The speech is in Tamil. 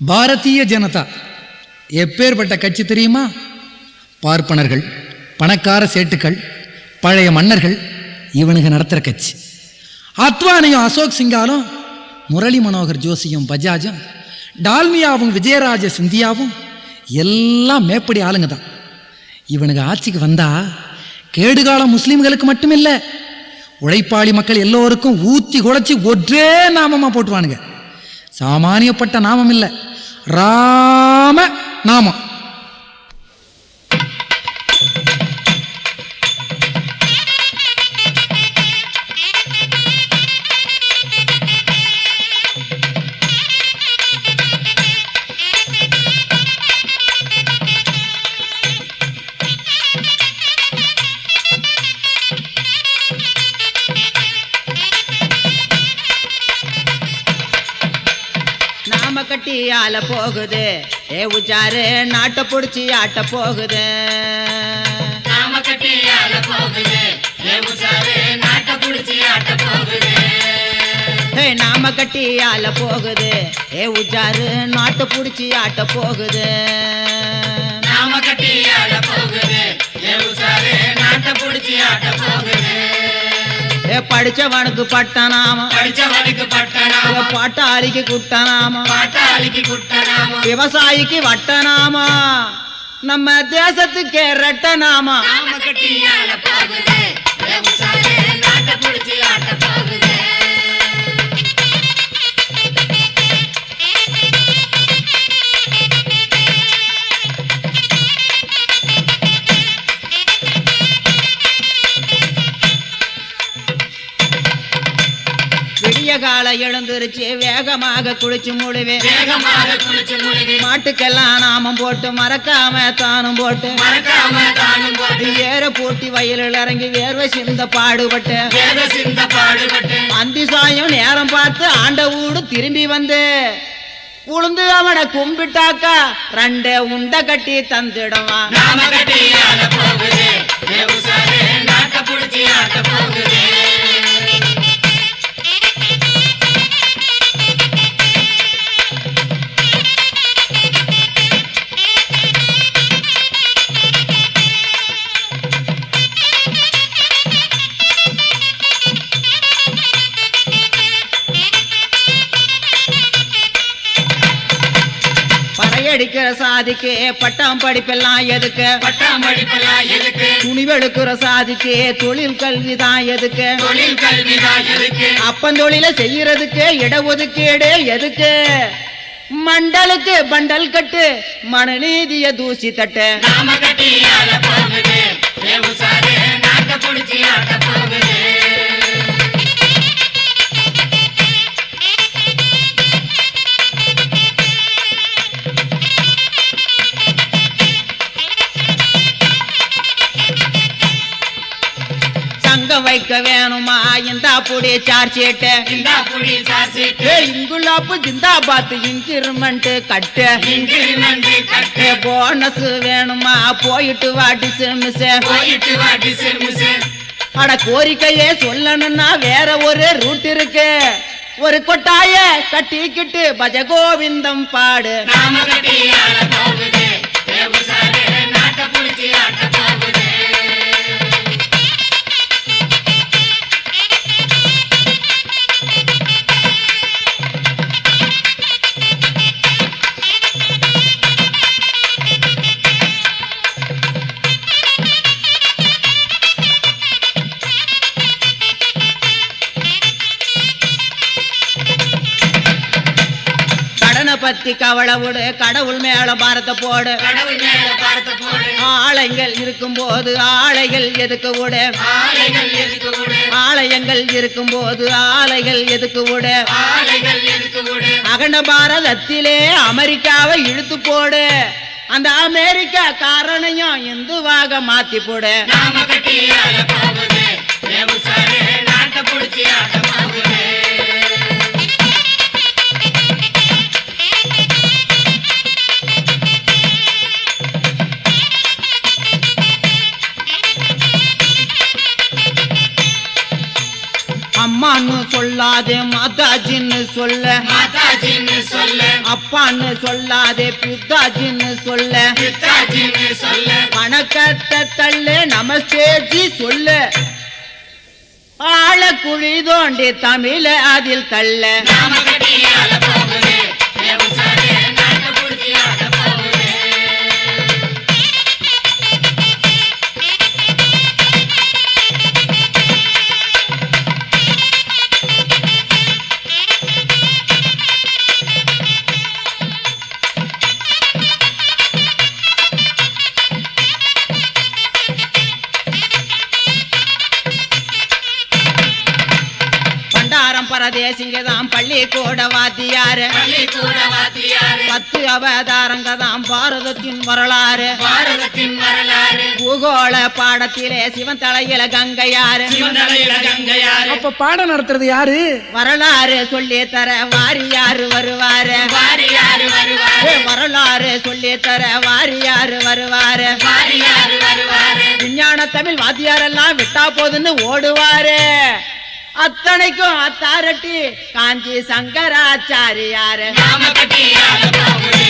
பாரதிய ஜனதா எப்பேற்பட்ட கட்சி தெரியுமா? பார்ப்பனர்கள், பணக்கார சேட்டுக்கள், பழைய மன்னர்கள் இவனுங்க நடத்துகிற கட்சி. அத்வானியும் அசோக் சிங்காலும், முரளி மனோகர் ஜோஷியும் பஜாஜும், டால்மியாவும் விஜயராஜ சிந்தியாவும் எல்லாம் மேப்படி ஆளுங்க தான். இவனுங்க ஆட்சிக்கு வந்தா கேடுகால முஸ்லீம்களுக்கு மட்டும் இல்லை, உழைப்பாளி மக்கள் எல்லோருக்கும் ஊத்தி குழைச்சி ஒரே நாமமா போட்டுவானுங்க. சாமானியப்பட்ட நாமம் இல்லை, ராம நாமம். கட்டி ஆள போகுது, ஏ உச்சாரு நாட்டை புடிச்சு ஆட்ட போகுது. நாம கட்டி ஆள போகுது, ஏ உச்சாரு நாட்டை புடிச்சு ஆட்ட போகுது. நாம கட்டி ஆள போகுது, ஏ உச்சாரு நாட்டை புடிச்சு ஆட்ட போகுது. நாம கட்டி ஆள போகுது, ஏ உச்சாரு நாட்டை புடிச்சு ஆட்ட போகுது. படிச்சவனுக்கு பட்டனாம, படிச்சவனுக்கு பட்டனாம, பாட்டாளிக்கு குட்டனாம, பாட்டாளிக்கு குட்டனாம, விவசாயிக்கு வட்டனாமா, நம்ம தேசத்துக்கே ரெட்டனாமா. நாம கட்டி ஆள போகுது, ஏ உச்சாரு நாட்டை புடிச்சு ஆட்ட போகுது. விடிய கால எழுந்துருச்சு வேகமாக குளிச்சு முழுவேன், வேகமாக குளிச்சு முழுவேன். மாட்டுக்கெல்லாம் நாமம் போட்டு மறக்காம தானும் போட்டு, மறக்காம தானும் போட்டு, ஏற பூட்டி வயலில் இறங்கி வேர்வை சிந்த பாடுபட்டு, வேர்வை சிந்த பாடுபட்டு, அந்தி சாயம் நேரம் பார்த்து ஆண்ட ஊடு திரும்பி வந்து உளுந்து அவனை கும்பிட்டாக்கா ரெண்டு உண்டை கட்டி தந்துடுவான். நாம கட்டி ஆள போகுது, ஏ உச்சாரு நாட்டை புடிச்சு ஆட்ட போகுது. அடிக்கிற சாதிக்கு பட்டம் படிப்பெல்லாம் எதுக்கு, பட்டம் படிப்பெல்லாம் எதுக்கு, துணிவெடுக்கிற சாதிக்கு தொழில் கல்விதான் எதுக்கு, தொழில் கல்விதான் எதுக்கு, அப்பந்தொழில செய்யறதுக்கு இடஒதுக்கீடு எதுக்கு, மண்டலுக்கு பண்டல் கட்டு மனநீதிய தூசி தட்டு. நாம கட்டி ஆள போகுது, ஏ உச்சாரு நாட்டை புடிச்சு ஆட்ட போகுது. சங்கம் வைக்க வேணுமா இந்த புடி சார்ஜேட்டு, இந்த புடி சார்ஜேட்டு, இங்குலாப்பு ஜிந்தாபாத் இன்கிரிமெண்ட் கட்டு, இன்கிரிமெண்ட் கட்டு, போனஸ் வேணுமா போயிட்டு வாட்டி செமிச, போயிட்டு வாட்டி செமிச. அட கோரிக்கையே சொல்லணும்னா வேற ஒரு ரூட் இருக்கு, ஒரு கொட்டாய கட்டிக்கிட்டு பஜ கோவிந்தம் பாடு. நாம கட்டி ஆள போகுது, ஏ உச்சாரு நாட்டை புடிச்சு ஆட்ட போகுது. பத்தி கவலை விடு, கடவுள் மேல பாரத்தை போடு, கடவுள் மேல பாரத்தை போடு. ஆலயங்கள் இருக்கும் போது ஆலைகள் எதுக்கு விடு, ஆலைகள் எதுக்கு விடு, ஆலயங்கள் இருக்கும் போது ஆலைகள் எதுக்கு விடு, ஆலைகள் எதுக்கு விடு. அகண்ட பாரதத்திலே அமெரிக்காவை இழுத்து போடு, அந்த அமெரிக்கா காரணையும் இந்துவாக மாத்தி போடு. நாம கட்டி ஆள போகுது, ஏ உச்சாரு நாட்டை புடிச்சு ஆட்ட போகுது. அம்மான்னு சொல்லாதே மாதாஜின்னு சொல்ல, மாதாஜின்னு சொல்ல, அப்பான்னு சொல்லாதே பித்தாஜின்னு சொல்ல பித்தாஜின்னு சொல்லு வணக்கத்தை தள்ளு நமஸ்தேஜி சொல்லு ஆழ குழி தோண்டி தமிழ அதில் தள்ள நாம கட்டி ஆள போகுது ஏ உசாரே நாட்டை புடிச்சு ஆட்ட போகுது பண்டாரம் பரதேசிங்கதான் பள்ளி கூட வாத்தியாரு பள்ளிக்கூட வாத்தியாரு 10 அவதாரங்கதான் பாரதத்தின் வரலாறு பாரதத்தின் வரலாறு பூகோள பாடத்திலே சிவன் தலையில கங்கையாரு சிவந்தலையில கங்கையாரு அப்ப பாடம் நடத்துறது யாரு? வரலாறு சொல்லி தர வாரியாரு வருவாரு வாரியாரு வருவாரு வரலாறு சொல்லி தர வாரியாரு வருவாரு வாரியாரு வருவாரு விஞ்ஞான தமிழ் வாத்தியாரெல்லாம் விட்டா போதுன்னு ஓடுவாரு அத்தனைக்கும் அத்தாரட்டி காஞ்சி சங்கராச்சாரியாரு நாம கட்டி ஆள போகுது